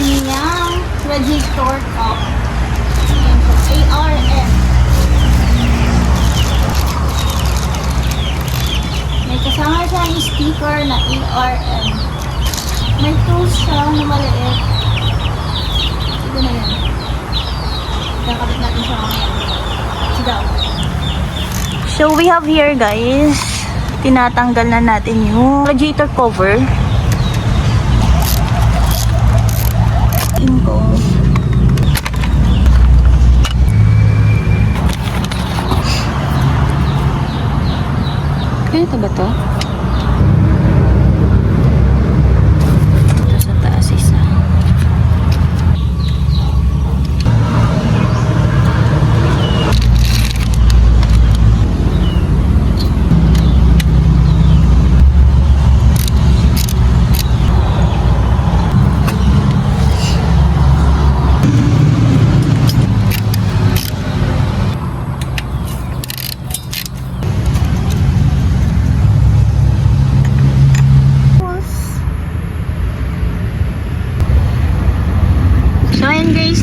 kanyang radiator cup. Ayan siya, ARM. May kasama siyang sticker na ARM. May tools siya na maliit. Ito na yan. Kakabit natin siya mamaya. Sigaw. So we have here guys, tinatanggal na natin yung radiator cover. Inko. Ito ba to? Ito sa taas isa.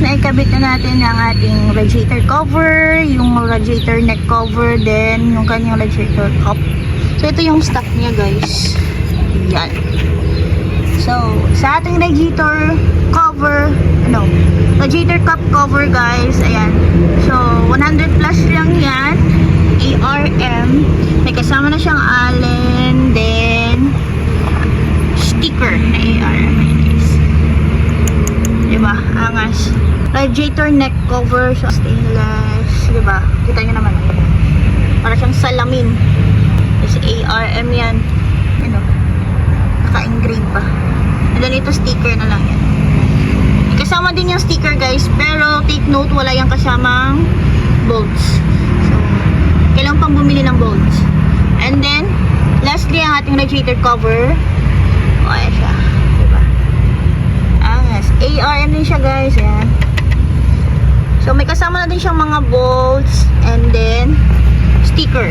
Naikabit na natin ang ating radiator cover, yung radiator neck cover, then yung kanyang radiator cup. So ito yung stock niya guys. Yan. So sa ating radiator cover, radiator cup cover guys, ayan. So 100 plus lang yan. ARM. May kasama na siyang Allen, then sticker na ARM. Diba? Angas. Radiator neck cover siya, stainless, diba? Kita nyo naman. Para siyang salamin. Kasi ARM yan. Ano? Naka-engrave pa. And then ito sticker na lang yan. Kasama din yung sticker guys, pero take note, wala yung kasamang bolts. So, kailangan pang bumili ng bolts. And then, lastly, ang ating radiator cover. O, ayan siya. ARM din siya guys, ayan. So may kasama na din siyang mga bolts and then sticker.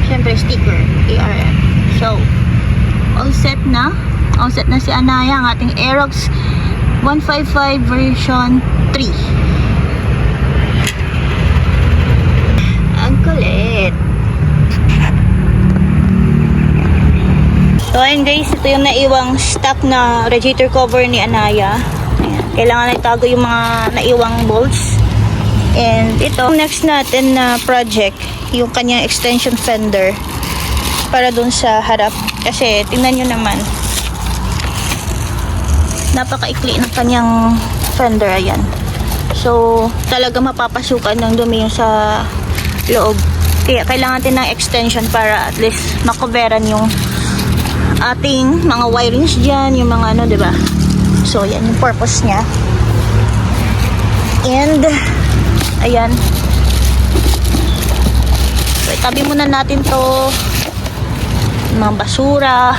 Syempre sticker, ARM. So all set na si Anaya, ang ating Aerox 155 version 3. Ang kulit. So ayun guys, ito yung naiwang stock na radiator cover ni Anaya. Ayan. Kailangan na itago yung mga naiwang bolts. And ito, next natin na project, yung kanyang extension fender para dun sa harap. Kasi tingnan nyo naman, napakaikli ng kanyang fender. Ayan. So talaga mapapasukan ng dumi yung sa loob. Kaya kailangan natin ng extension para at least makoveran yung ating mga wirings dyan, yung mga ano, diba? So, yan yung purpose niya. And, ayan. So, itabi muna natin to. Mga basura.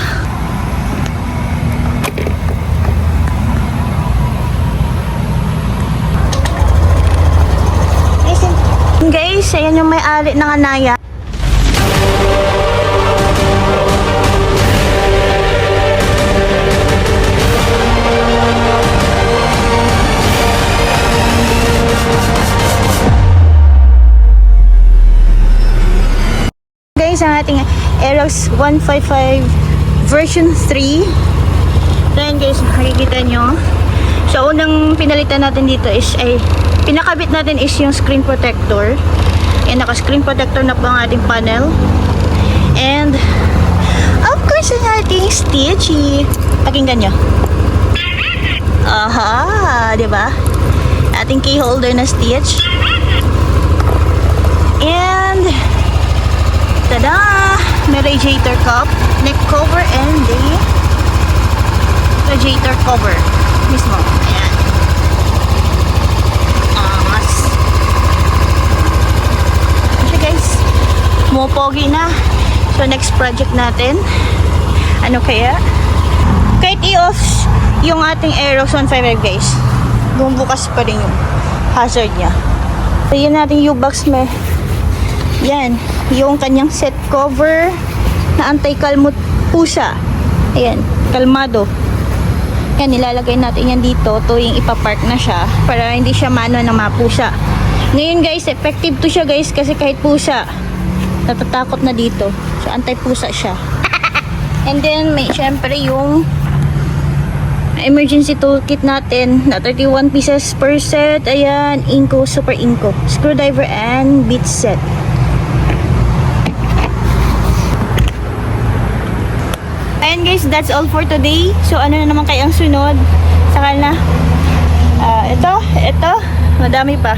Guys, ayan yung may-ari ng Anaya. Ang ating Aerox 155 version 3. Then guys, makikita nyo. So unang pinalitan natin dito is pinakabit natin is yung screen protector. And naka screen protector na po ang ating panel. And of course ang ating stitchy. Pakinggan nyo. Aha, diba? Ating key holder na stitch. And tada! May radiator cup, neck cover, and the radiator cover mismo. Ayan. Angas. So guys, mupogi na. So next project natin, ano kaya? Kahit i-off yung ating Aerox 155 guys, bumubukas pa rin yung hazard niya. So yun natin U-box may. Yan, yung kanyang set cover na anti-kalmot pusa. Ayan, kalmado. Yan, nilalagay natin yan dito tuwing ipapark na siya para hindi siya maano ng mga pusa. Ngayon guys, effective to siya guys kasi kahit pusa, natatakot na dito. So, anti-pusa siya. And then, may syempre yung emergency toolkit natin na 31 pieces per set. Ayan, Inco, Super Inco. Screwdriver and bit set. Ayan guys, that's all for today. So, ano na naman kayang sunod? Saka na. Ito, madami pa.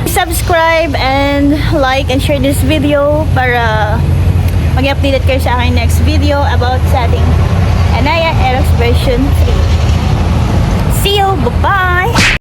Subscribe and like and share this video para mag-update kayo sa aking next video about sa ating Anaya Aerox version 3. See you! Bye-bye!